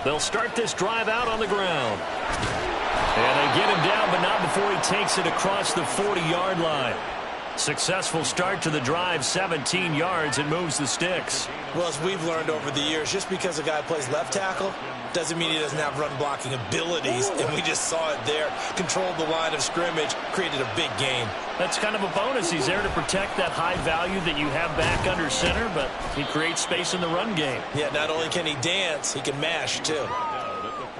They'll start this drive out on the ground. And they get him down, but not before he takes it across the 40-yard line. Successful start to the drive, 17 yards, and moves the sticks. Well, as we've learned over the years, just because a guy plays left tackle doesn't mean he doesn't have run-blocking abilities, and we just saw it there. Controlled the line of scrimmage, created a big gain. That's kind of a bonus. He's there to protect that high value that you have back under center, but he creates space in the run game. Yeah, not only can he dance, he can mash, too.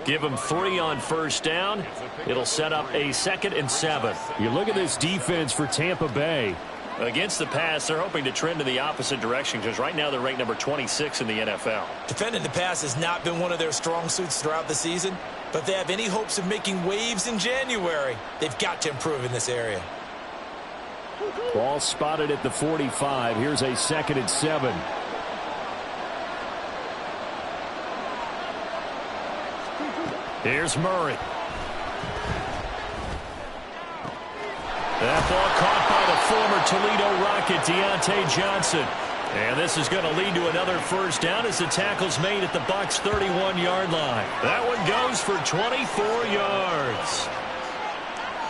Give him 3 on first down. It'll set up a 2nd and 7. You look at this defense for Tampa Bay. Against the pass, they're hoping to trend in the opposite direction because right now they're ranked number 26 in the NFL. Defending the pass has not been one of their strong suits throughout the season, but if they have any hopes of making waves in January, they've got to improve in this area. Ball spotted at the 45. Here's a 2nd and 7. Here's Murray. That ball caught by the former Toledo Rocket, Deontay Johnson. And this is going to lead to another first down as the tackle's made at the Bucs' 31-yard line. That one goes for 24 yards.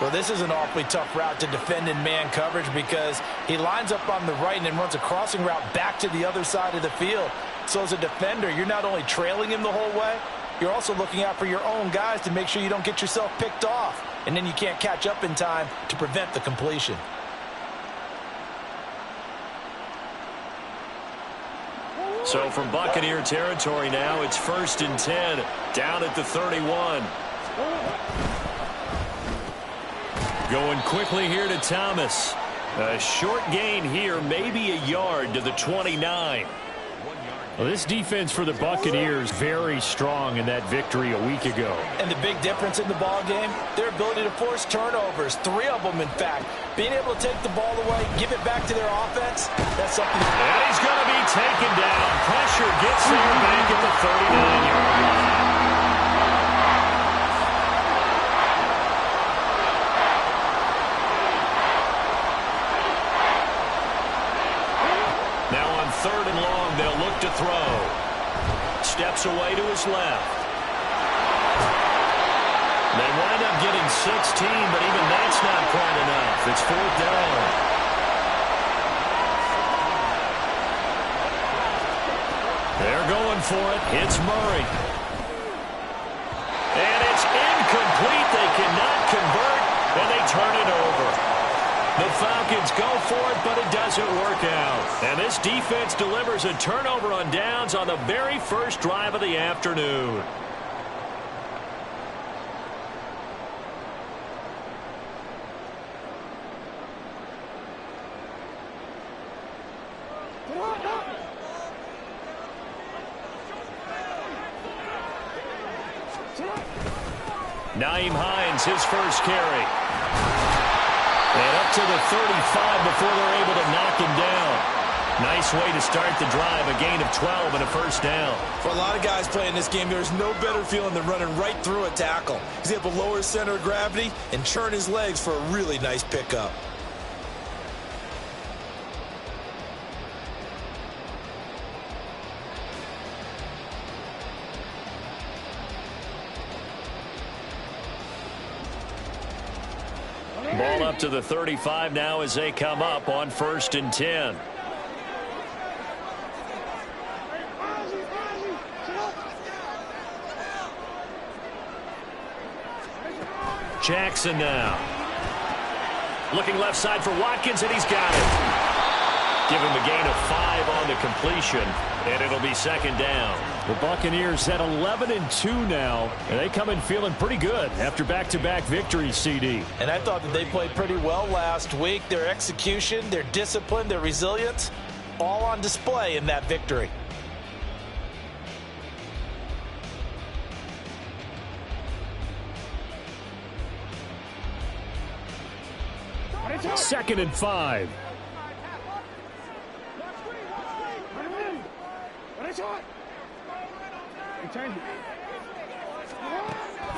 Well, this is an awfully tough route to defend in man coverage because he lines up on the right and then runs a crossing route back to the other side of the field. So as a defender, you're not only trailing him the whole way, you're also looking out for your own guys to make sure you don't get yourself picked off. And then you can't catch up in time to prevent the completion. So from Buccaneer territory now, it's 1st and 10, down at the 31. Going quickly here to Thomas. A short gain here, maybe a yard to the 29. Well, this defense for the Buccaneers very strong in that victory a week ago. And the big difference in the ball game, their ability to force turnovers, 3 of them in fact. Being able to take the ball away, give it back to their offense, that's something. And he's going to be taken down. Pressure gets there back at the 39-yard line. Now on 3rd and long, they'll look to throw. Steps away to his left. They wind up getting 16, but even that's not quite enough. It's 4th down. They're going for it. It's Murray. And it's incomplete. They cannot convert, and they turn it over. The Falcons go for it, but it doesn't work out. And this defense delivers a turnover on downs on the very first drive of the afternoon. Nyheim Hines, his first carry. And up to the 35 before they're able to knock him down. Nice way to start the drive, a gain of 12 and a first down. For a lot of guys playing this game, there's no better feeling than running right through a tackle. He's able to lower his center of gravity and churn his legs for a really nice pickup. Ball up to the 35 now as they come up on 1st and 10. Jackson now. Looking left side for Watkins, and he's got it. Give him a gain of 5 on the completion, and it'll be 2nd down. The Buccaneers at 11-2 now, and they come in feeling pretty good after back-to-back victories, CD. And I thought that they played pretty well last week. Their execution, their discipline, their resilience, all on display in that victory. Second and 5.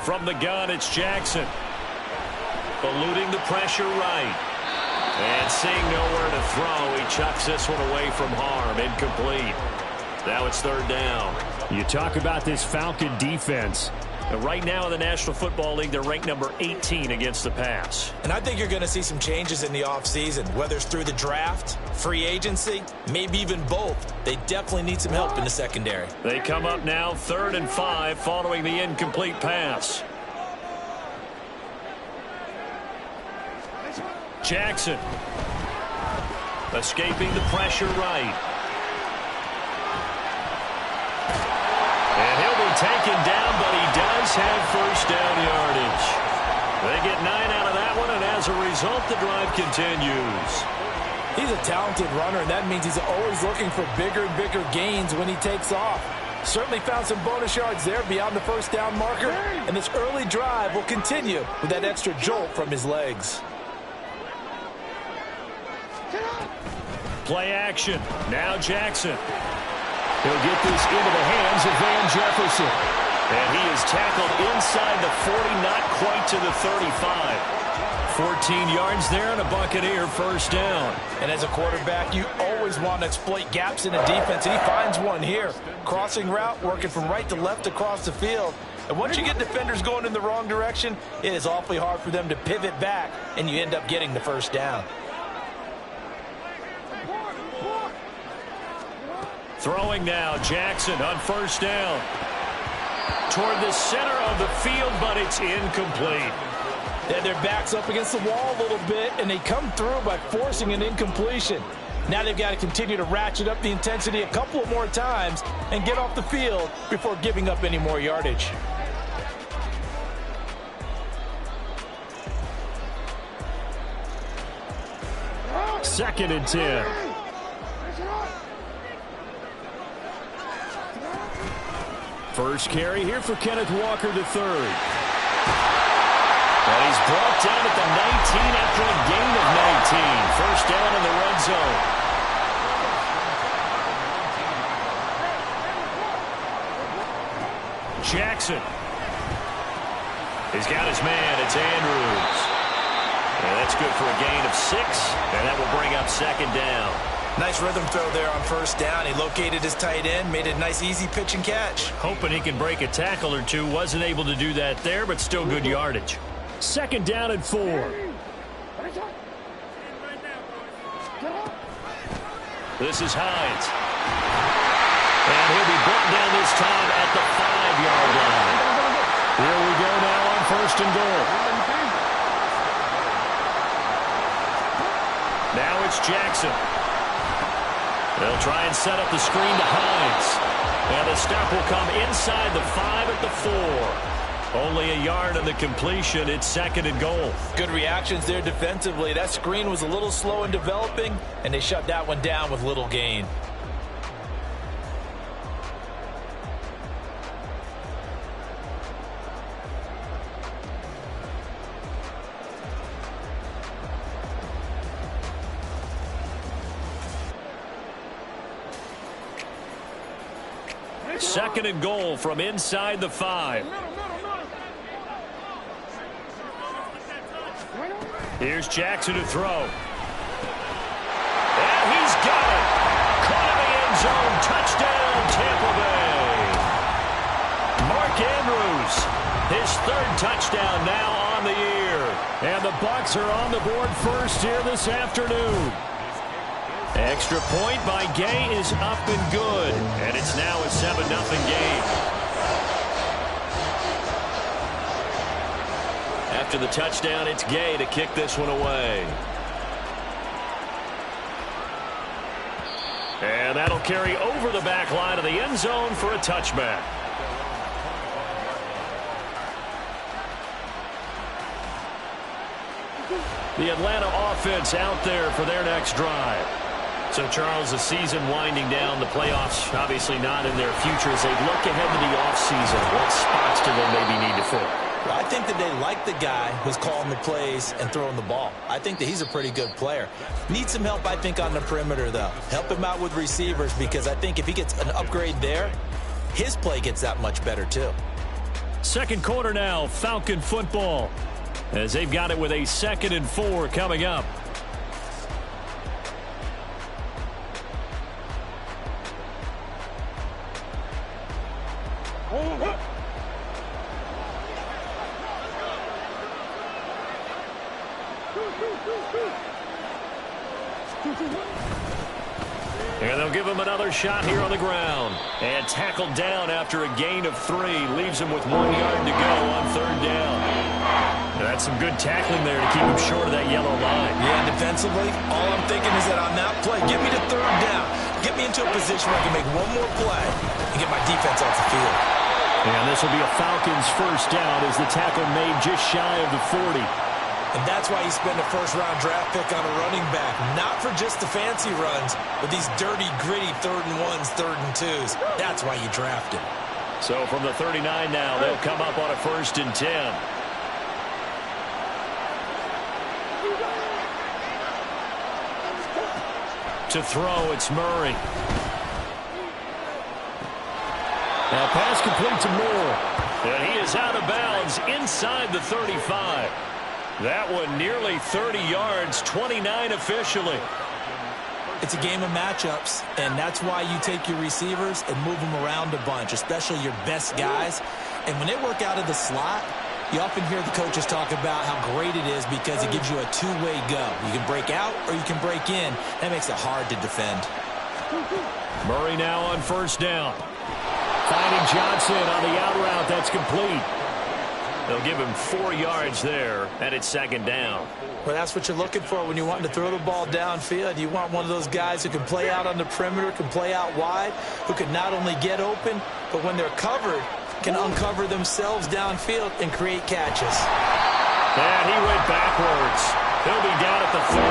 From the gun, it's Jackson. Eluding the pressure right. And seeing nowhere to throw, he chucks this one away from harm. Incomplete. Now it's third down. You talk about this Falcon defense. Right now in the National Football League, they're ranked number 18 against the pass. And I think you're going to see some changes in the offseason, whether it's through the draft, free agency, maybe even both. They definitely need some help in the secondary. They come up now 3rd and 5 following the incomplete pass. Jackson escaping the pressure right. And he'll be taken down, but he does have first down yardage. They get 9 out of that one, and as a result, the drive continues. He's a talented runner, and that means he's always looking for bigger and bigger gains when he takes off. Certainly found some bonus yards there beyond the first down marker, and this early drive will continue with that extra jolt from his legs. Play action. Now Jackson. He'll get this into the hands of Van Jefferson. And he is tackled inside the 40, not quite to the 35. 14 yards there and a Buccaneer first down. And as a quarterback, you always want to exploit gaps in the defense, and he finds one here. Crossing route, working from right to left across the field. And once you get defenders going in the wrong direction, it is awfully hard for them to pivot back, and you end up getting the first down. Throwing now, Jackson on first down. Toward the center of the field, but it's incomplete. Yeah, their back's up against the wall a little bit, and they come through by forcing an incompletion. Now they've got to continue to ratchet up the intensity a couple of more times and get off the field before giving up any more yardage. Second and 10. First carry here for Kenneth Walker III. And he's brought down at the 19 after a gain of 19. First down in the red zone. Jackson. He's got his man. It's Andrews. And that's good for a gain of 6. And that will bring up second down. Nice rhythm throw there on first down. He located his tight end, made it a nice easy pitch and catch. Hoping he can break a tackle or two. Wasn't able to do that there, but still good yardage. Second down and 4. This is Hines. And he'll be brought down this time at the 5-yard line. Here we go now on first and goal. Now it's Jackson. They'll try and set up the screen to Hines. And the stop will come inside the 5 at the 4. Only a yard of the completion. It's second and goal. Good reactions there defensively. That screen was a little slow in developing, and they shut that one down with little gain. Second and goal from inside the 5. Here's Jackson to throw. And he's got it. Caught in the end zone. Touchdown, Tampa Bay. Mark Andrews, his 3rd touchdown now on the year. And the Bucs are on the board first here this afternoon. Extra point by Gay is up and good. And it's now a 7-0 game. After the touchdown, it's Gay to kick this one away. And that'll carry over the back line of the end zone for a touchback. The Atlanta offense out there for their next drive. So, Charles, the season winding down, the playoffs obviously not in their future. As they look ahead to the offseason, what spots do they maybe need to fill? Well, I think that they like the guy who's calling the plays and throwing the ball. I think that he's a pretty good player. Needs some help, I think, on the perimeter, though. Help him out with receivers, because I think if he gets an upgrade there, his play gets that much better, too. Second quarter now, Falcon football, as they've got it with a 2nd and 4 coming up. And they'll give him another shot here on the ground. And tackled down after a gain of 3. Leaves him with 1 yard to go on 3rd down. And that's some good tackling there to keep him short of that yellow line. Yeah, defensively, all I'm thinking is that on that play, get me to 3rd down. Get me into a position where I can make one more play and get my defense off the field. And this will be a Falcons first down as the tackle made just shy of the 40. And that's why you spend a first-round draft pick on a running back. Not for just the fancy runs, but these dirty, gritty 3rd and 1s, 3rd and 2s. That's why you draft him. So from the 39 now, they'll come up on a 1st and 10. To throw, it's Murray. Now pass complete to Moore. And he is out of bounds inside the 35. That one nearly 30 yards, 29 officially. It's a game of matchups, and that's why you take your receivers and move them around a bunch, especially your best guys. And when they work out of the slot, you often hear the coaches talk about how great it is because it gives you a two-way go. You can break out or you can break in. That makes it hard to defend. Murray now on 1st down. Finding Johnson on the out route. That's complete. They'll give him 4 yards there, and it's 2nd down. Well, that's what you're looking for when you want to throw the ball downfield. You want one of those guys who can play out on the perimeter, can play out wide, who can not only get open, but when they're covered, can uncover themselves downfield and create catches. And he went backwards. He'll be down at the 30.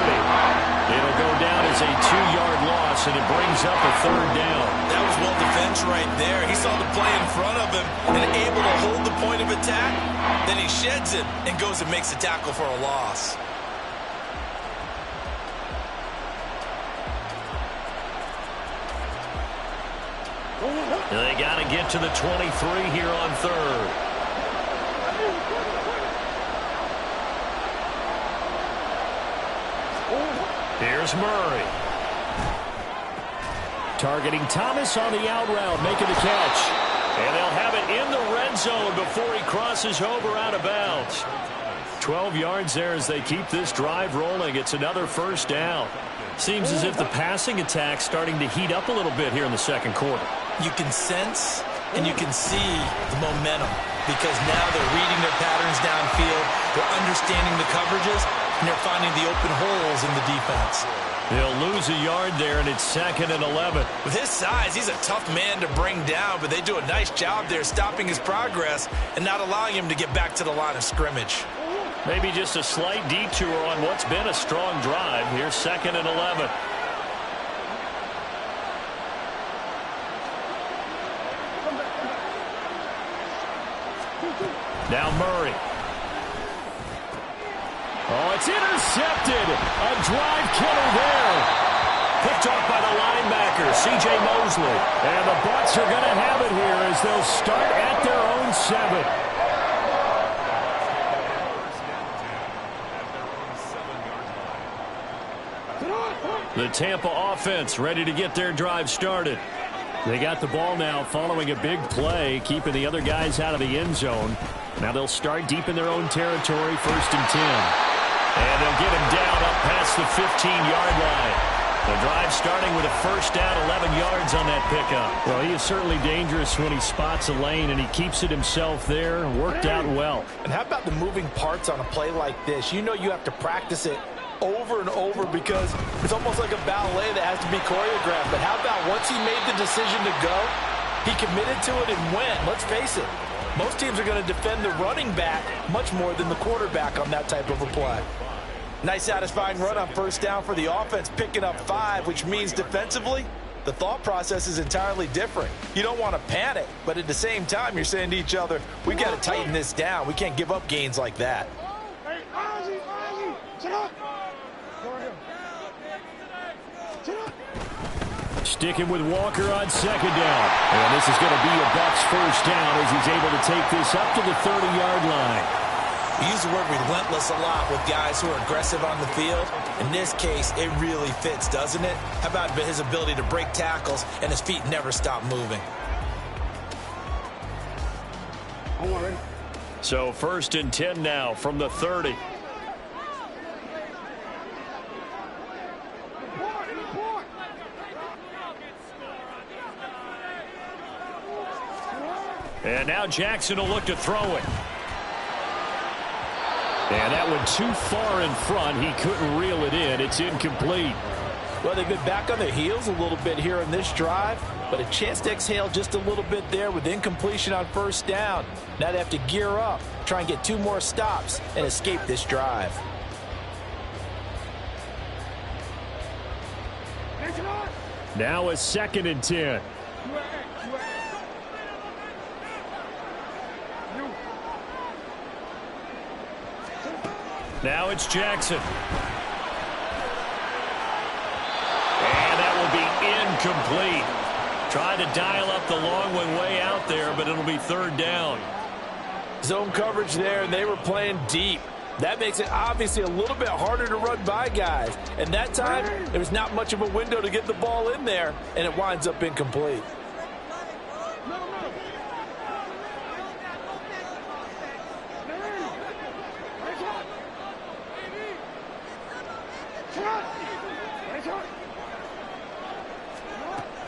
It'll go down as a 2-yard loss, and it brings up a 3rd down. That was well defense right there. He saw the play in front of him and able to hold the point of attack. Then he sheds it and goes and makes a tackle for a loss. They got to get to the 23 here on 3rd. Here's Murray. Targeting Thomas on the out route, making the catch. And they'll have it in the red zone before he crosses over out of bounds. 12 yards there as they keep this drive rolling. It's another 1st down. Seems as if the passing attack's starting to heat up a little bit here in the 2nd quarter. You can sense and you can see the momentum because now they're reading their patterns downfield, they're understanding the coverages, and they're finding the open holes in the defense. They'll lose a yard there, and it's 2nd and 11. With his size, he's a tough man to bring down, but they do a nice job there stopping his progress and not allowing him to get back to the line of scrimmage. Maybe just a slight detour on what's been a strong drive. Here's 2nd and 11. Now Murray. Oh, it's intercepted. A drive killer there. Picked off by the linebacker, C.J. Mosley. And the Bucs are going to have it here as they'll start at their own 7. The Tampa offense ready to get their drive started. They got the ball now following a big play, keeping the other guys out of the end zone. Now they'll start deep in their own territory, 1st and 10. And they'll get him down up past the 15-yard line. The drive starting with a 1st down, 11 yards on that pickup. Well, he is certainly dangerous when he spots a lane, and he keeps it himself there. Worked out well. And how about the moving parts on a play like this? You know you have to practice it over and over because it's almost like a ballet that has to be choreographed. But how about once he made the decision to go, he committed to it and went. Let's face it, most teams are going to defend the running back much more than the quarterback on that type of a play. Nice satisfying run on 1st down for the offense, picking up 5, which means defensively, the thought process is entirely different. You don't want to panic, but at the same time, you're saying to each other, we got to tighten this down. We can't give up gains like that. Sticking with Walker on 2nd down. And this is going to be a Bucs 1st down as he's able to take this up to the 30-yard line. We use the word relentless a lot with guys who are aggressive on the field. In this case, it really fits, doesn't it? How about his ability to break tackles and his feet never stop moving? So 1st and 10 now from the 30. And now Jackson will look to throw it. And that went too far in front. He couldn't reel it in. It's incomplete. Well, they've been back on their heels a little bit here in this drive, but a chance to exhale just a little bit there with incompletion on 1st down. Now they have to gear up, try and get 2 more stops, and escape this drive. Now a 2nd and 10. Now it's Jackson. And that will be incomplete. Trying to dial up the long one way out there, but it'll be 3rd down. Zone coverage there, and they were playing deep. That makes it obviously a little bit harder to run by guys. And that time, there was not much of a window to get the ball in there, and it winds up incomplete.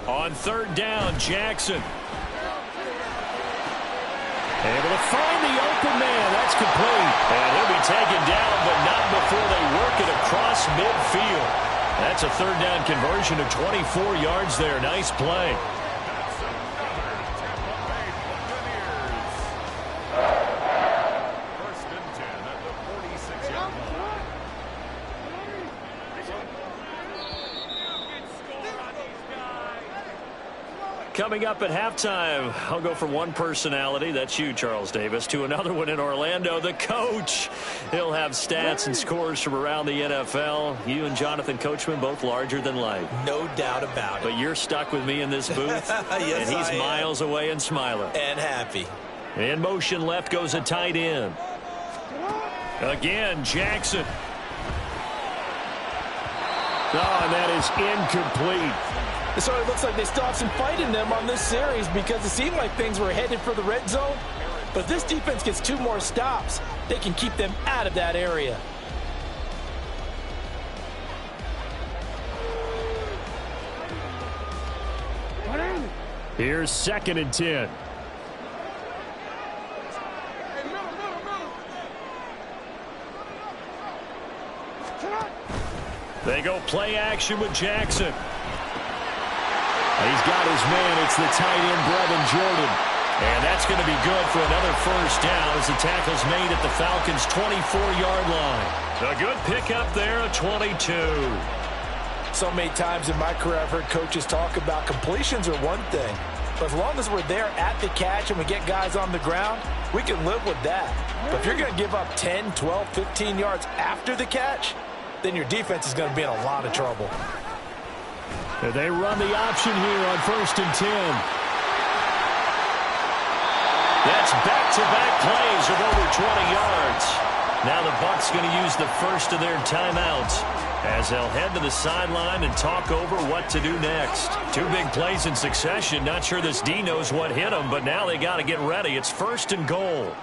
On 3rd down, Jackson. Able to find the open man. That's complete. And he'll be taken down, but not before they work it across midfield. That's a 3rd down conversion of 24 yards there. Nice play. Coming up at halftime, I'll go from one personality, that's you, Charles Davis, to another one in Orlando, the coach. He'll have stats and scores from around the NFL. You and Jonathan Coachman, both larger than life. No doubt about it. But you're stuck with me in this booth, yes, and he's miles away and smiling. And happy. In motion left goes a tight end. Again, Jackson. Oh, and that is incomplete. So it looks like they still have some fight in them on this series because it seemed like things were headed for the red zone. But if this defense gets 2 more stops, they can keep them out of that area. Here's 2nd and 10. They go play action with Jackson. He's got his man. It's the tight end, Brevin Jordan. And that's going to be good for another 1st down as the tackle's made at the Falcons' 24-yard line. A good pickup there, a 22. So many times in my career I've heard coaches talk about completions are one thing. But as long as we're there at the catch and we get guys on the ground, we can live with that. But if you're going to give up 10, 12, 15 yards after the catch, then your defense is going to be in a lot of trouble. And they run the option here on 1st and 10. That's back-to-back plays of over 20 yards. Now the Bucs going to use the first of their timeouts as they'll head to the sideline and talk over what to do next. 2 big plays in succession. Not sure this D knows what hit them, but now they got to get ready. It's 1st and goal.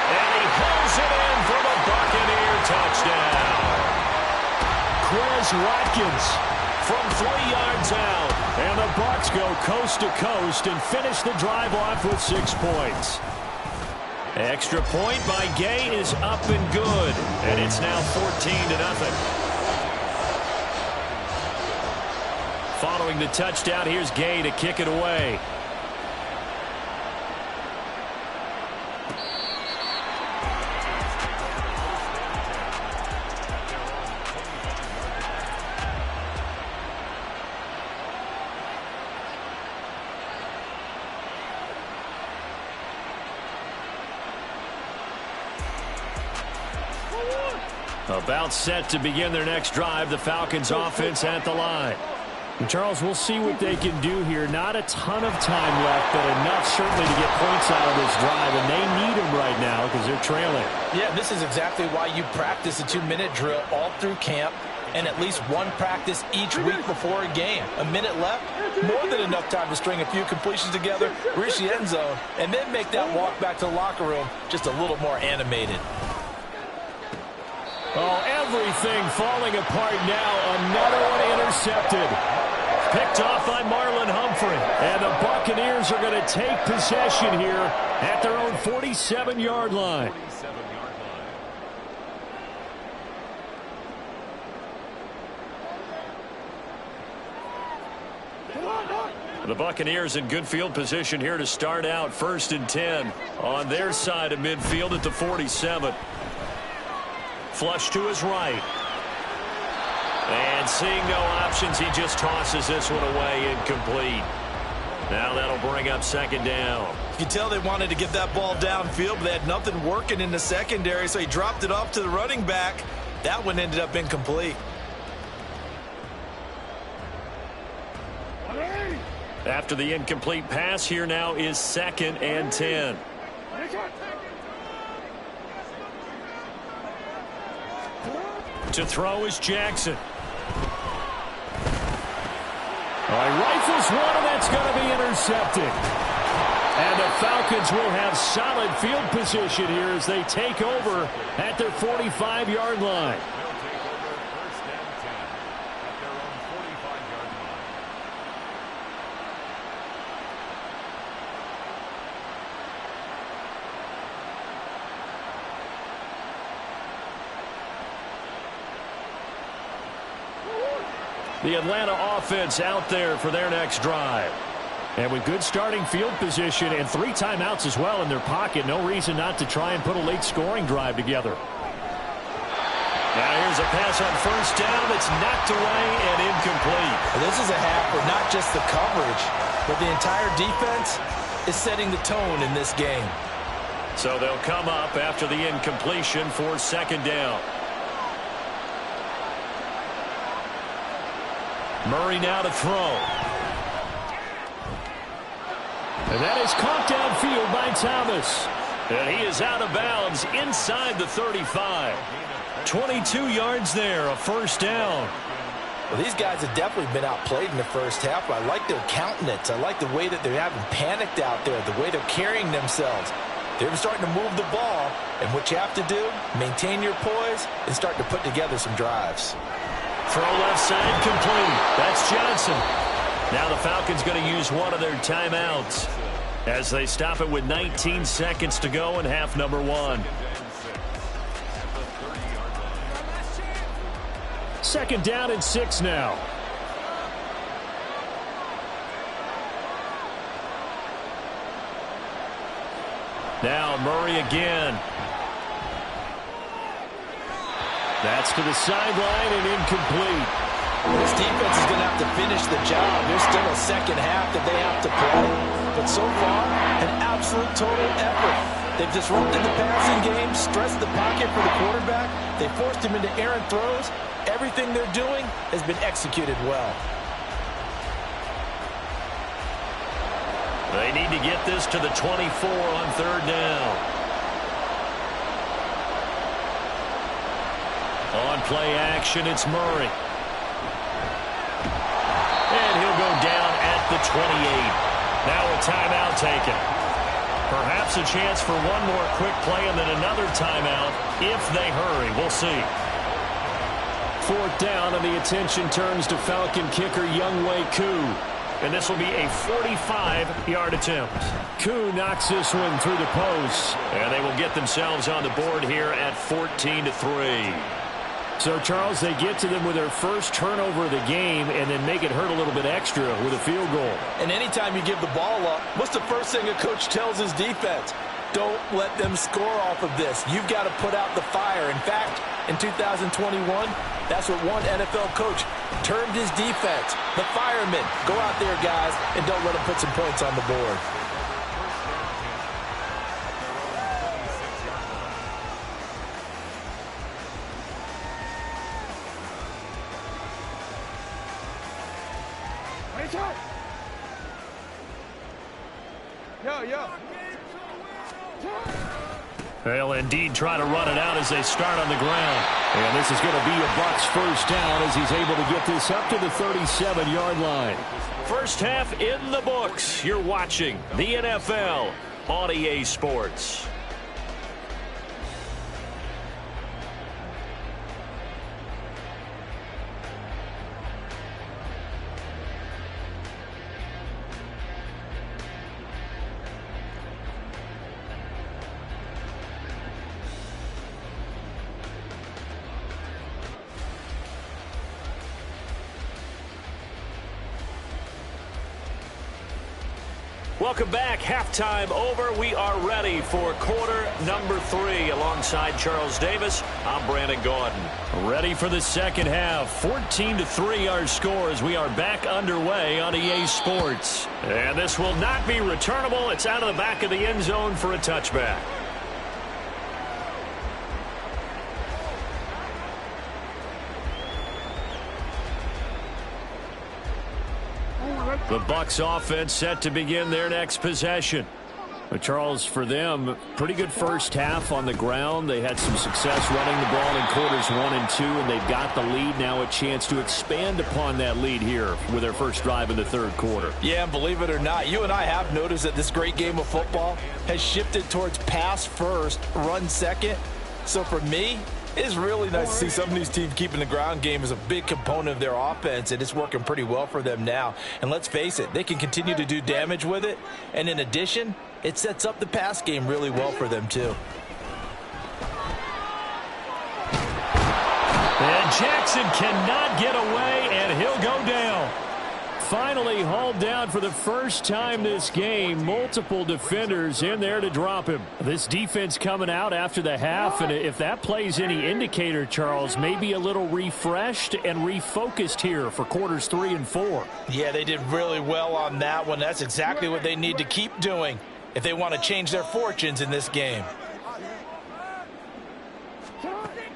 And he pulls it in for the Buccaneer touchdown. Chris Watkins from 3 yards out. And the Bucs go coast to coast and finish the drive off with 6 points. Extra point by Gay is up and good. And it's now 14-0. Following the touchdown, here's Gay to kick it away. About set to begin their next drive. The Falcons offense at the line. And Charles, we'll see what they can do here. Not a ton of time left, but enough certainly to get points out of this drive. And they need them right now because they're trailing. Yeah, this is exactly why you practice a 2-minute drill all through camp. and at least one practice each week before a game. A minute left, more than enough time to string a few completions together, reach the end zone, and then make that walk back to the locker room just a little more animated. Oh, everything falling apart now. Another one intercepted. Picked off by Marlon Humphrey. And the Buccaneers are going to take possession here at their own 47-yard line. The Buccaneers in good field position here to start out. 1st and 10 on their side of midfield at the 47. Flush to his right. And seeing no options, he just tosses this one away, incomplete. Now that'll bring up 2nd down. You can tell they wanted to get that ball downfield, but they had nothing working in the secondary, so he dropped it off to the running back. That one ended up incomplete. After the incomplete pass, here now is 2nd and 10. To throw is Jackson. He rifles one, and that's going to be intercepted. And the Falcons will have solid field position here as they take over at their 45-yard line. The Atlanta offense out there for their next drive. And with good starting field position and 3 timeouts as well in their pocket, no reason not to try and put a late scoring drive together. Now here's a pass on 1st down. It's knocked away and incomplete. Well, this is a half where not just the coverage, but the entire defense is setting the tone in this game. So they'll come up after the incompletion for 2nd down. Murray now to throw. And that is caught downfield by Thomas. And he is out of bounds inside the 35. 22 yards there, a 1st down. Well, these guys have definitely been outplayed in the first half. I like their countenance. I like the way that they're having panicked out there, the way they're carrying themselves. They're starting to move the ball, and what you have to do, maintain your poise and start to put together some drives. Throw left side complete. That's Johnson. Now the Falcons going to use one of their timeouts as they stop it with 19 seconds to go in half number 1. 2nd down and 6 now. Now Murray again. That's to the sideline and incomplete. This defense is going to have to finish the job. There's still a second half that they have to play. But so far, an absolute total effort. They've disrupted the passing game, stressed the pocket for the quarterback. They forced him into errant throws. Everything they're doing has been executed well. They need to get this to the 24 on 3rd down. On play action, it's Murray. And he'll go down at the 28. Now a timeout taken. Perhaps a chance for one more quick play and then another timeout if they hurry. We'll see. 4th down, and the attention turns to Falcon kicker Younghoe Koo. And this will be a 45-yard attempt. Koo knocks this one through the post. And they will get themselves on the board here at 14-3. So, Charles, they get to them with their first turnover of the game and then make it hurt a little bit extra with a field goal. And anytime you give the ball up, what's the first thing a coach tells his defense? Don't let them score off of this. You've got to put out the fire. In fact, in 2021, that's what one NFL coach termed his defense. The firemen. Go out there, guys, and don't let them put some points on the board. They'll indeed try to run it out as they start on the ground. And this is going to be a Bucs first down as he's able to get this up to the 37-yard line. First half in the books. You're watching the NFL on EA Sports. Welcome back. Halftime over. We are ready for quarter number 3. Alongside Charles Davis, I'm Brandon Gaudin. Ready for the second half. 14-3 our score as we are back underway on EA Sports. And this will not be returnable. It's out of the back of the end zone for a touchback. The Bucs offense set to begin their next possession. But Charles, for them, pretty good first half on the ground. They had some success running the ball in quarters 1 and 2, and they've got the lead now, a chance to expand upon that lead here with their first drive in the third quarter. Yeah, and believe it or not, you and I have noticed that this great game of football has shifted towards pass first, run second. So for me, it's really nice to see some of these teams keeping the ground game as a big component of their offense, and it's working pretty well for them now. And let's face it, they can continue to do damage with it. And in addition, it sets up the pass game really well for them too. And Jackson cannot get away, and he'll go down. Finally hauled down for the first time this game. Multiple defenders in there to drop him. This defense coming out after the half, and if that plays any indicator, Charles, maybe a little refreshed and refocused here for quarters 3 and 4. Yeah, they did really well on that one. That's exactly what they need to keep doing if they want to change their fortunes in this game.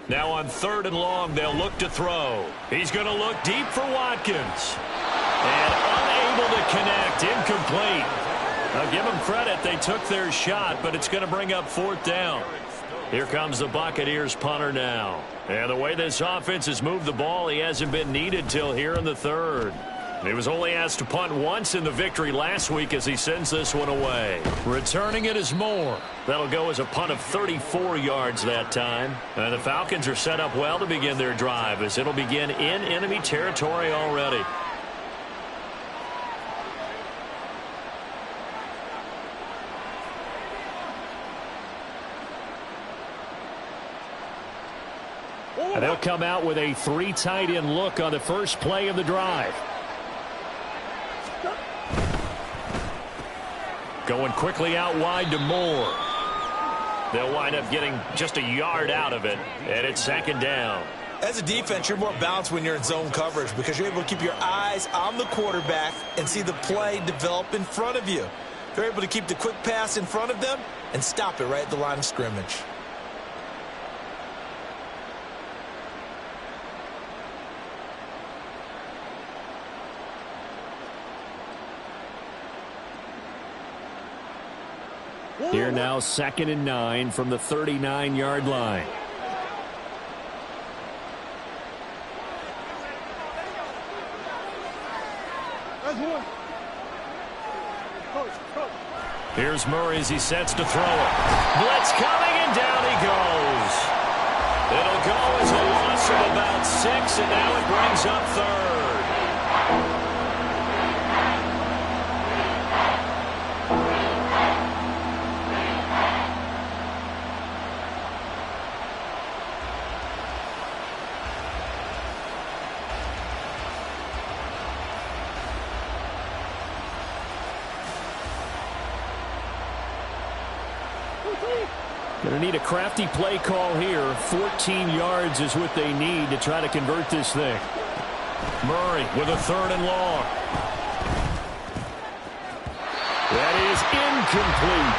Now on 3rd and long, they'll look to throw. He's going to look deep for Watkins. And unable to connect, incomplete. I'll give them credit. They took their shot, but it's going to bring up 4th down. Here comes the Buccaneers punter now. And the way this offense has moved the ball, he hasn't been needed till here in the 3rd. He was only asked to punt once in the victory last week as he sends this one away. Returning it is Moore. That'll go as a punt of 34 yards that time. And the Falcons are set up well to begin their drive as it'll begin in enemy territory already. And they'll come out with a 3 tight end look on the first play of the drive. Going quickly out wide to Moore. They'll wind up getting just a yard out of it, and it's 2nd down. As a defense, you're more balanced when you're in zone coverage because you're able to keep your eyes on the quarterback and see the play develop in front of you. They're able to keep the quick pass in front of them and stop it right at the line of scrimmage. Here now 2nd and 9 from the 39-yard line. Here's Murray as he sets to throw it. Blitz coming, and down he goes. It'll go as a loss of about 6, and now it brings up 3rd. Going to need a crafty play call here. 14 yards is what they need to try to convert this thing. Murray with a 3rd and long. That is incomplete.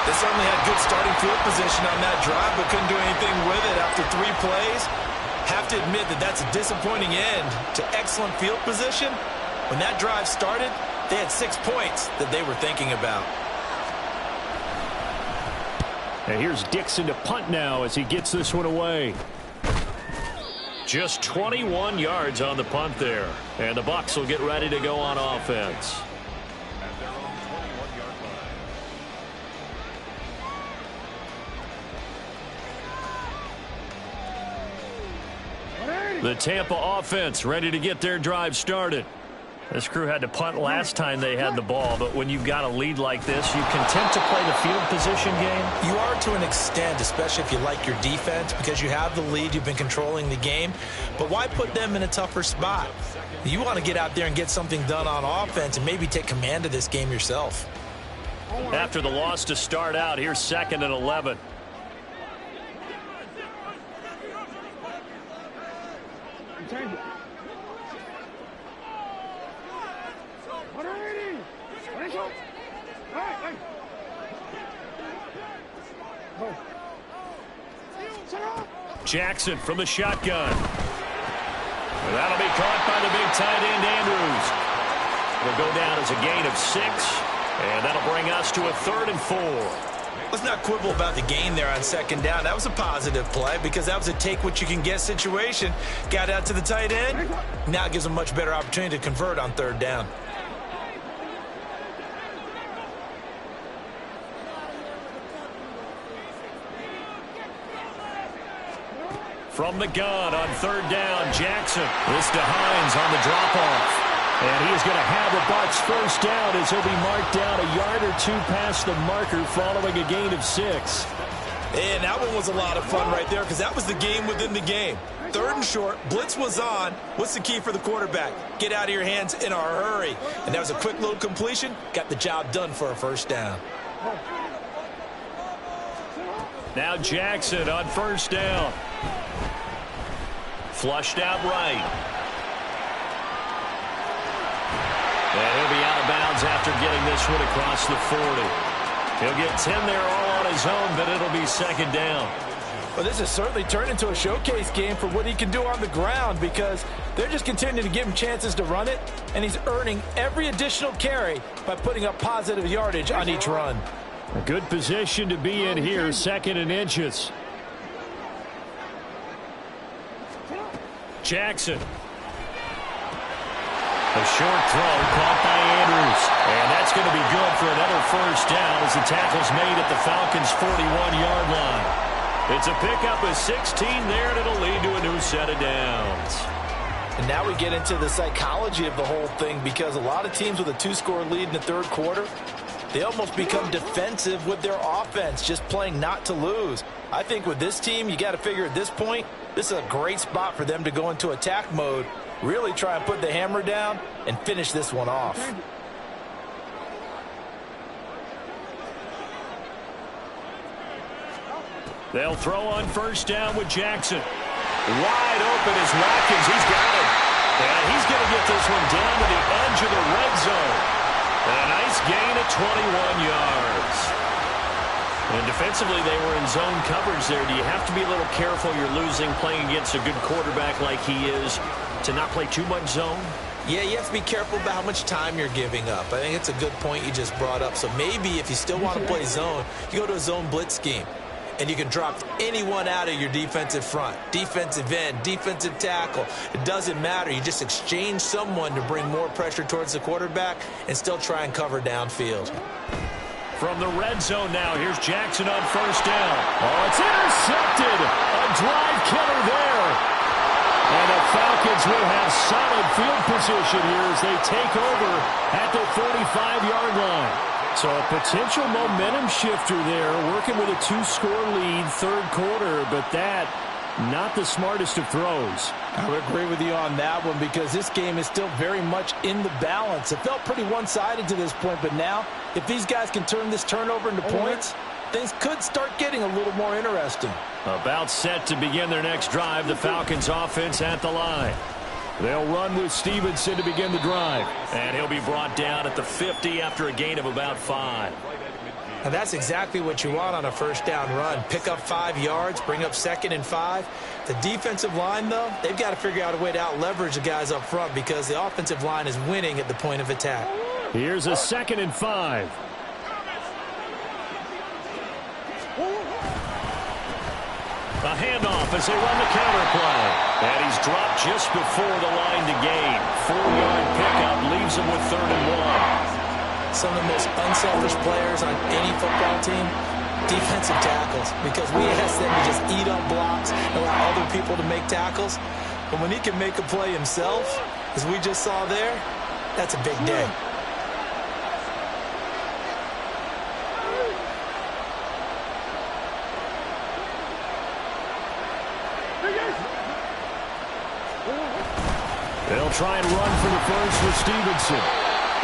They certainly had good starting field position on that drive, but couldn't do anything with it after 3 plays. Have to admit that that's a disappointing end to excellent field position. When that drive started, they had 6 points that they were thinking about. And here's Dixon to punt now as he gets this one away. Just 21 yards on the punt there. And the Bucs will get ready to go on offense. The Tampa offense ready to get their drive started. This crew had to punt last time they had the ball, but when you've got a lead like this, you content to play the field position game? You are to an extent, especially if you like your defense, because you have the lead, you've been controlling the game. But why put them in a tougher spot? You want to get out there and get something done on offense and maybe take command of this game yourself. After the loss to start out, here's 2nd and 11. Jackson from the shotgun. That'll be caught by the big tight end, Andrews. It'll go down as a gain of 6, and that'll bring us to a 3rd and 4. Let's not quibble about the gain there on 2nd down. That was a positive play because that was a take-what-you-can-get situation. Got out to the tight end. Now it gives them a much better opportunity to convert on 3rd down. From the gun on 3rd down, Jackson. This to Hines on the drop-off. And he is going to have a Bucs 1st down as he'll be marked down a yard or 2 past the marker following a gain of 6. And that one was a lot of fun right there because that was the game within the game. 3rd and short, blitz was on. What's the key for the quarterback? Get out of your hands in a hurry. And that was a quick little completion. Got the job done for a 1st down. Now Jackson on 1st down. Flushed out right. And he'll be out of bounds after getting this one across the 40. He'll get 10 there all on his own, but it'll be 2nd down. Well, this has certainly turned into a showcase game for what he can do on the ground because they're just continuing to give him chances to run it, and he's earning every additional carry by putting up positive yardage on each run. A good position to be in here, 2nd and inches. Jackson. A short throw caught by Andrews. And that's going to be good for another 1st down as the tackle's made at the Falcons' 41-yard line. It's a pickup of 16 there, and it'll lead to a new set of downs. And now we get into the psychology of the whole thing because a lot of teams with a 2-score lead in the 3rd quarter, they almost become defensive with their offense, just playing not to lose. I think with this team, you got to figure at this point, this is a great spot for them to go into attack mode, really try and put the hammer down and finish this one off. They'll throw on 1st down with Jackson. Wide open is Watkins. He's got it. And he's going to get this one down to the edge of the red zone. And a nice gain of 21 yards. And defensively, they were in zone coverage there. Do you have to be a little careful you're losing playing against a good quarterback like he is to not play too much zone? Yeah, you have to be careful about how much time you're giving up. I think it's a good point you just brought up. So maybe if you still want to play zone, you go to a zone blitz scheme. And you can drop anyone out of your defensive front, defensive end, defensive tackle. It doesn't matter. You just exchange someone to bring more pressure towards the quarterback and still try and cover downfield. From the red zone now, here's Jackson on 1st down. Oh, it's intercepted. A drive killer there. And the Falcons will have solid field position here as they take over at the 45-yard line. So a potential momentum shifter there, working with a 2-score lead, 3rd quarter, but that, not the smartest of throws. I would agree with you on that one because this game is still very much in the balance. It felt pretty one-sided to this point, but now, if these guys can turn this turnover into points, things could start getting a little more interesting. About set to begin their next drive, the Falcons offense at the line. They'll run with Stevenson to begin the drive. And he'll be brought down at the 50 after a gain of about 5. And that's exactly what you want on a 1st down run. Pick up 5 yards, bring up 2nd and 5. The defensive line, though, they've got to figure out a way to out-leverage the guys up front because the offensive line is winning at the point of attack. Here's a 2nd and 5. A handoff as they run the counter play. And he's dropped just before the line to gain. 4-yard pickup leaves him with 3rd and 1. Some of the most unselfish players on any football team, defensive tackles, because we ask them to just eat up blocks, allow other people to make tackles. But when he can make a play himself, as we just saw there, that's a big day. They'll try and run for the first with Stevenson.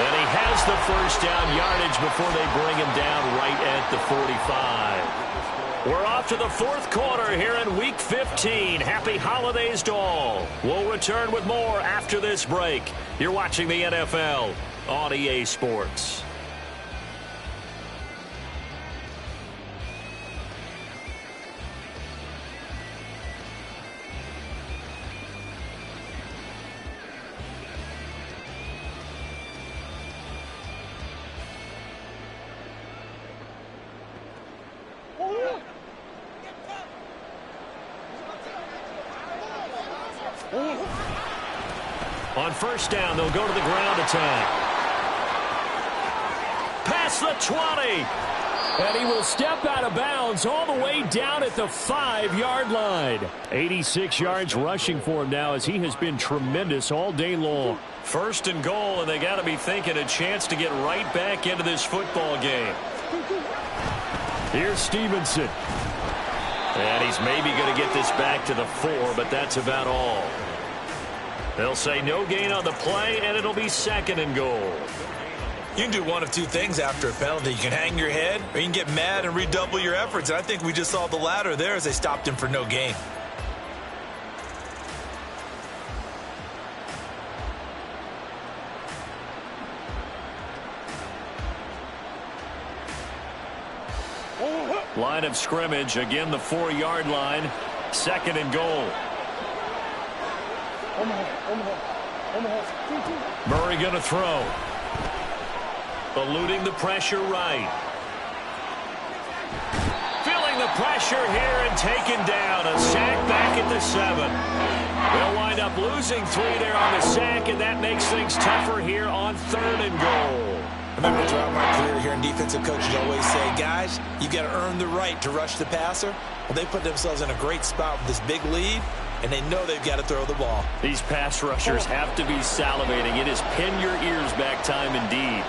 And he has the first down yardage before they bring him down right at the 45. We're off to the 4th quarter here in Week 15. Happy holidays to all. We'll return with more after this break. You're watching the NFL on EA Sports. On first down, they'll go to the ground attack. Past the 20. And he will step out of bounds all the way down at the 5-yard line. 86 yards rushing for him now as he has been tremendous all day long. 1st and goal, and they got to be thinking a chance to get right back into this football game. Here's Stevenson. And he's maybe going to get this back to the 4, but that's about all. They'll say no gain on the play, and it'll be 2nd and goal. You can do one of two things after a penalty. You can hang your head, or you can get mad and redouble your efforts. And I think we just saw the latter there as they stopped him for no gain. Line of scrimmage, again the 4-yard line. 2nd and goal. Murray going to throw. Eluding the pressure right. Feeling the pressure here and taken down. A sack back at the 7. They'll wind up losing 3 there on the sack, and that makes things tougher here on 3rd and goal. I remember throughout my career here in defensive coaches always say, guys, you got to earn the right to rush the passer. Well, they put themselves in a great spot with this big lead, and they know they've got to throw the ball. These pass rushers have to be salivating. It is pin your ears back time indeed.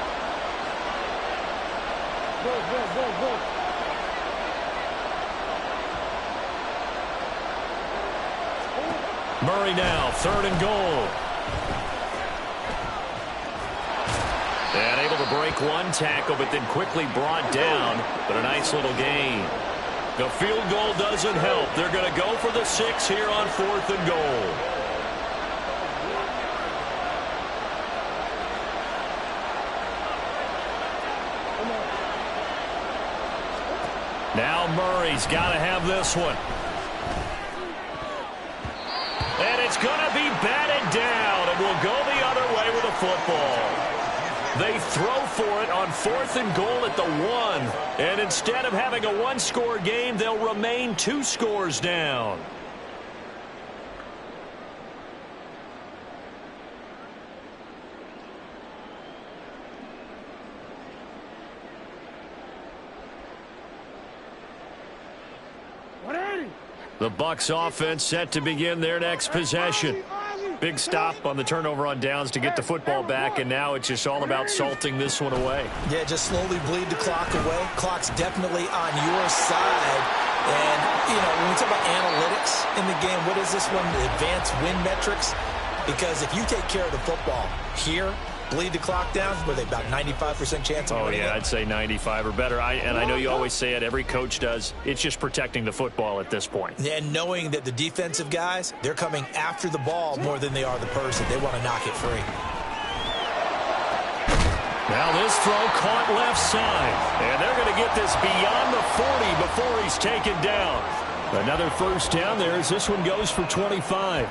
Murray now, 3rd and goal. And able to break one tackle, but then quickly brought down. But a nice little gain. The field goal doesn't help. They're going to go for the 6 here on 4th and goal. Now Murray's got to have this one. And it's going to be batted down, and we'll go the other way with the football. They throw for it on 4th and goal at the 1. And instead of having a 1-score game, they'll remain 2 scores down. The Bucs offense set to begin their next possession. Big stop on the turnover on downs to get the football back, and now it's just all about salting this one away. Yeah, just slowly bleed the clock away. Clock's definitely on your side. And, you know, when we talk about analytics in the game, what is this one? The advanced win metrics? Because if you take care of the football here, bleed the clock down, were they about 95% chance of winning? Oh, yeah, I'd say 95 or better. And I know you always say it, every coach does. It's just protecting the football at this point. And knowing that the defensive guys, they're coming after the ball more than they are the person. They want to knock it free. Now this throw caught left side. And they're going to get this beyond the 40 before he's taken down. Another first down there as this one goes for 25.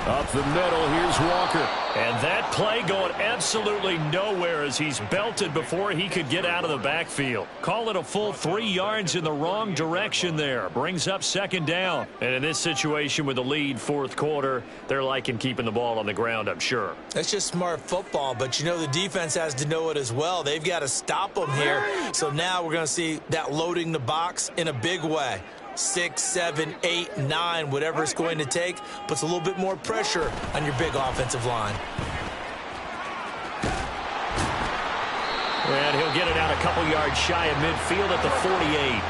Up the middle, here's Walker. And that play going absolutely nowhere as he's belted before he could get out of the backfield. Call it a full 3 yards in the wrong direction there. Brings up second down. And in this situation with the lead fourth quarter, they're liking keeping the ball on the ground, I'm sure. That's just smart football, but you know the defense has to know it as well. They've got to stop them here. So now we're going to see that loading the box in a big way. 6, 7, 8, 9, whatever it's going to take, puts a little bit more pressure on your big offensive line. And he'll get it out a couple yards shy of midfield at the 48.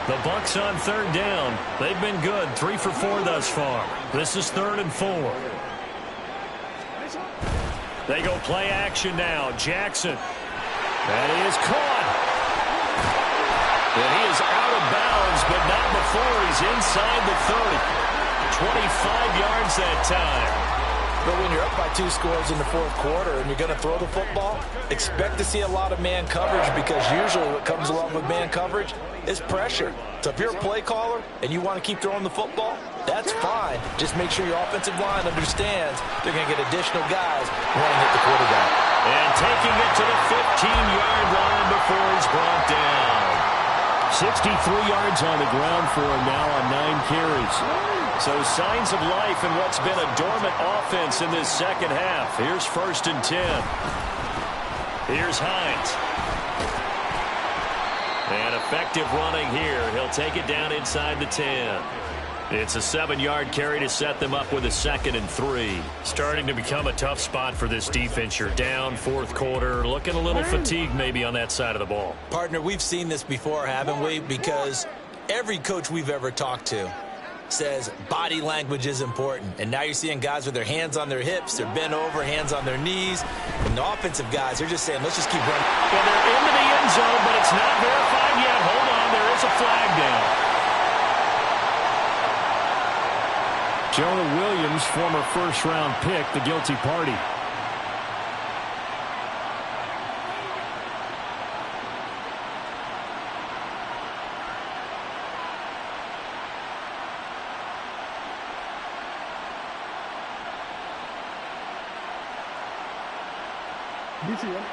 The Bucs on third down. They've been good, 3 for 4 thus far. This is 3rd and 4. They go play action now. Jackson. That is caught. And he is out of bounds, but not before he's inside the 30. 25 yards that time. But when you're up by 2 scores in the fourth quarter and you're going to throw the football, expect to see a lot of man coverage, because usually what comes along with man coverage is pressure. So if you're a play caller and you want to keep throwing the football, that's fine. Just make sure your offensive line understands they're going to get additional guys wanting to hit the quarterback. And taking it to the 15-yard line before he's brought down. 63 yards on the ground for him now on 9 carries. So signs of life in what's been a dormant offense in this second half. Here's 1st and 10. Here's Hines. And effective running here. He'll take it down inside the 10. It's a 7-yard carry to set them up with a 2nd and 3. Starting to become a tough spot for this defense. You're down fourth quarter. Looking a little fatigued maybe on that side of the ball. Partner, we've seen this before, haven't we? Because every coach we've ever talked to says body language is important. And now you're seeing guys with their hands on their hips, they're bent over, hands on their knees. And the offensive guys, they're just saying, let's just keep running. Well, they're into the end zone, but it's not verified yet. Hold on, there is a flag down. Jonah Williams, former first-round pick, the guilty party.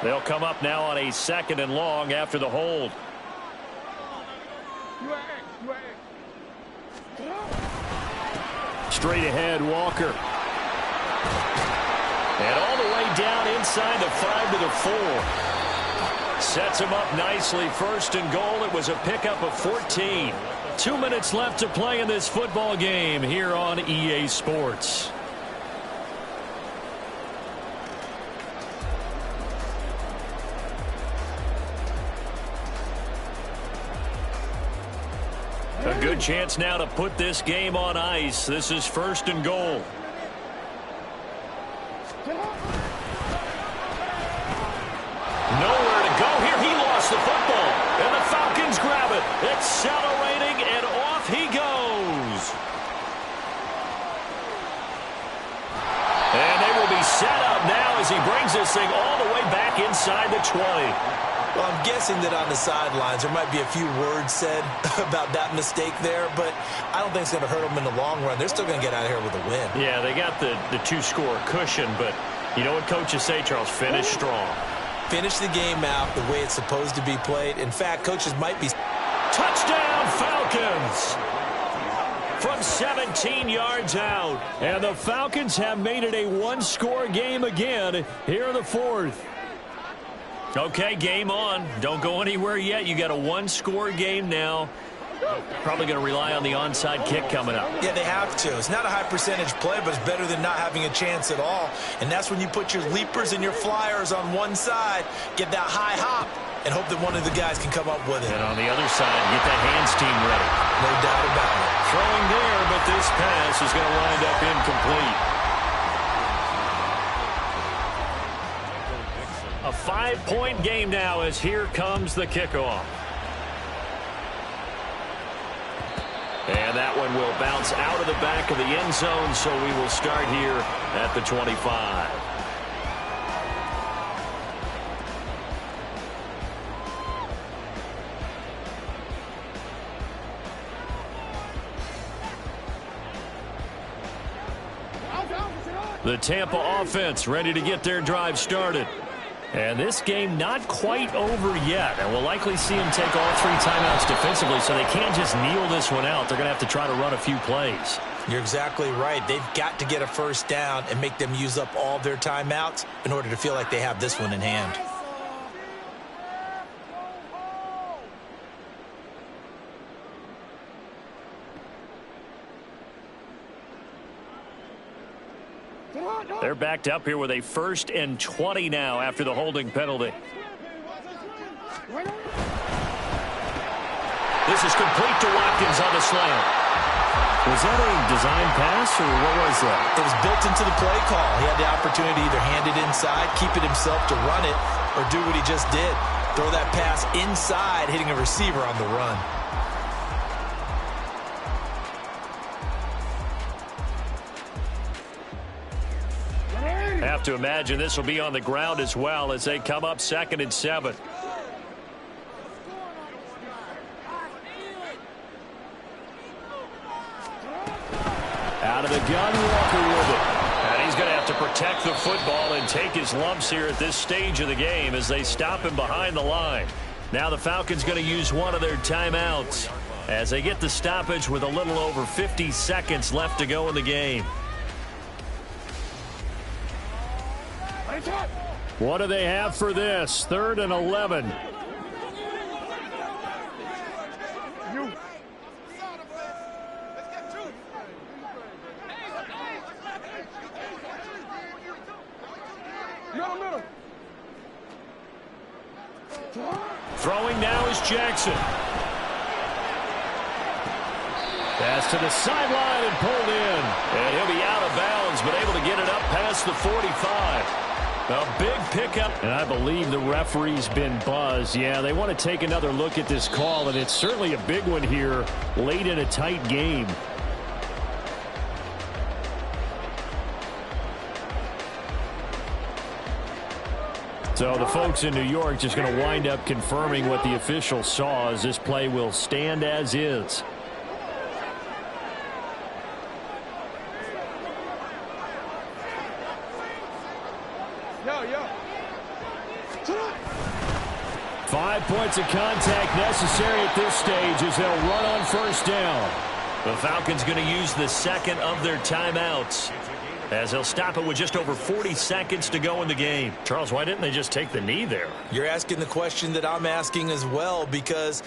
They'll come up now on a 2nd and long after the hold. Straight ahead, Walker. And all the way down inside the 5 to the 4. Sets him up nicely. 1st and goal. It was a pickup of 14. 2 minutes left to play in this football game here on EA Sports. A good chance now to put this game on ice. This is 1st and goal. Nowhere to go here. He lost the football. And the Falcons grab it. Accelerating, and off he goes. And they will be set up now as he brings this thing all the way back inside the 20. Well, I'm guessing that on the sidelines there might be a few words said about that mistake there, but I don't think it's going to hurt them in the long run. They're still going to get out of here with a win. Yeah, they got the 2-score cushion, but you know what coaches say, Charles? Finish strong. Finish the game out the way it's supposed to be played. In fact, coaches might be... Touchdown, Falcons! From 17 yards out. And the Falcons have made it a 1-score game again here in the 4th. Okay, game on. Don't go anywhere yet. You got a 1-score game now. Probably going to rely on the onside kick coming up. Yeah, they have to. It's not a high percentage play, but it's better than not having a chance at all. And that's when you put your leapers and your flyers on one side, get that high hop, and hope that one of the guys can come up with it. And on the other side, get that hands team ready. No doubt about it. Throwing there, but this pass is going to wind up incomplete. A 5-point game now as here comes the kickoff. And that one will bounce out of the back of the end zone, so we will start here at the 25. The Tampa offense ready to get their drive started. And this game not quite over yet. And we'll likely see them take all 3 timeouts defensively, so they can't just kneel this one out. They're going to have to try to run a few plays. You're exactly right. They've got to get a first down and make them use up all their timeouts in order to feel like they have this one in hand. They're backed up here with a 1st and 20 now after the holding penalty. This is complete to Watkins on the slant. Was that a design pass, or what was that? It was built into the play call. He had the opportunity to either hand it inside, keep it himself to run it, or do what he just did. Throw that pass inside, hitting a receiver on the run. Have to imagine this will be on the ground as well as they come up 2nd and 7. Out of the gun, Walker with it. And he's going to have to protect the football and take his lumps here at this stage of the game as they stop him behind the line. Now the Falcons going to use one of their timeouts as they get the stoppage with a little over 50 seconds left to go in the game. What do they have for this? 3rd and 11. Throwing now is Jackson. Pass to the sideline and pulled in. And he'll be out of bounds, but able to get it up past the 45. A big pickup. And I believe the referee's been buzzed. Yeah, they want to take another look at this call, and it's certainly a big one here late in a tight game. So the folks in New York just going to wind up confirming what the official saw, as this play will stand as is. Yo. 5 points of contact necessary at this stage as they'll run on 1st down. The Falcons going to use the 2nd of their timeouts as they'll stop it with just over 40 seconds to go in the game. Charles, why didn't they just take the knee there? You're asking the question that I'm asking as well, because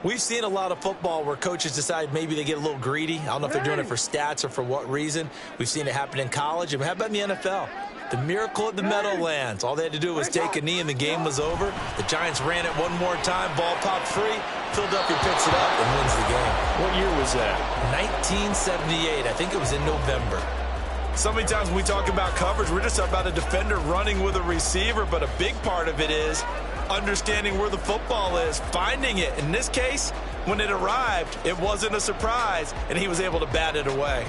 we've seen a lot of football where coaches decide maybe they get a little greedy. I don't know if they're doing it for stats or for what reason. We've seen it happen in college. And how about in the NFL? The miracle at the Meadowlands. All they had to do was take a knee and the game was over. The Giants ran it one more time. Ball popped free. Philadelphia picks it up and wins the game. What year was that? 1978. I think it was in November. So many times when we talk about coverage, we're just about a defender running with a receiver, but a big part of it is understanding where the football is, finding it. In this case, when it arrived, it wasn't a surprise, and he was able to bat it away.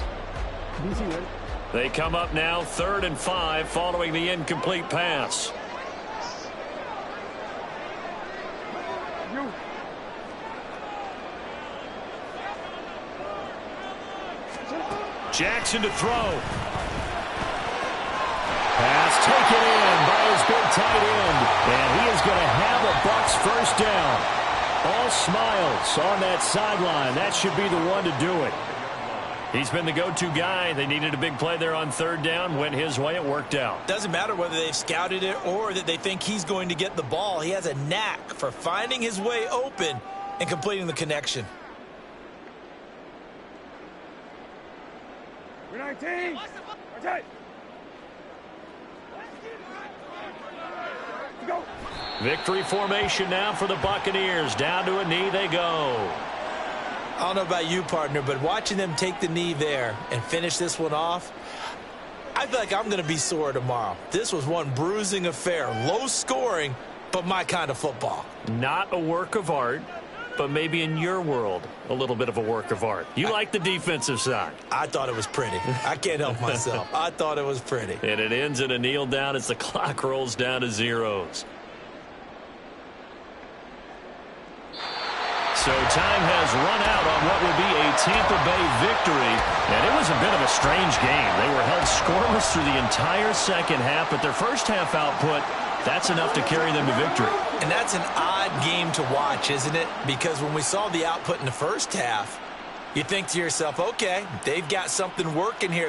They come up now 3rd and 5 following the incomplete pass. Jackson to throw. Pass taken in by his big tight end. And he is going to have a Bucs 1st down. All smiles on that sideline. That should be the one to do it. He's been the go-to guy. They needed a big play there on 3rd down. Went his way. It worked out. Doesn't matter whether they've scouted it or that they think he's going to get the ball. He has a knack for finding his way open and completing the connection. We're 19. Okay. Go. Victory formation now for the Buccaneers. Down to a knee they go. I don't know about you, partner, but watching them take the knee there and finish this one off, I feel like I'm going to be sore tomorrow. This was one bruising affair. Low scoring, but my kind of football. Not a work of art, but maybe in your world, a little bit of a work of art. You like the defensive side. I thought it was pretty. I can't help myself. I thought it was pretty. And it ends in a kneel down as the clock rolls down to zeros. So time has run out on what will be a Tampa Bay victory. And it was a bit of a strange game. They were held scoreless through the entire second half, but their first half output, that's enough to carry them to victory. And that's an odd game to watch, isn't it? Because when we saw the output in the first half, you think to yourself, okay, they've got something working here.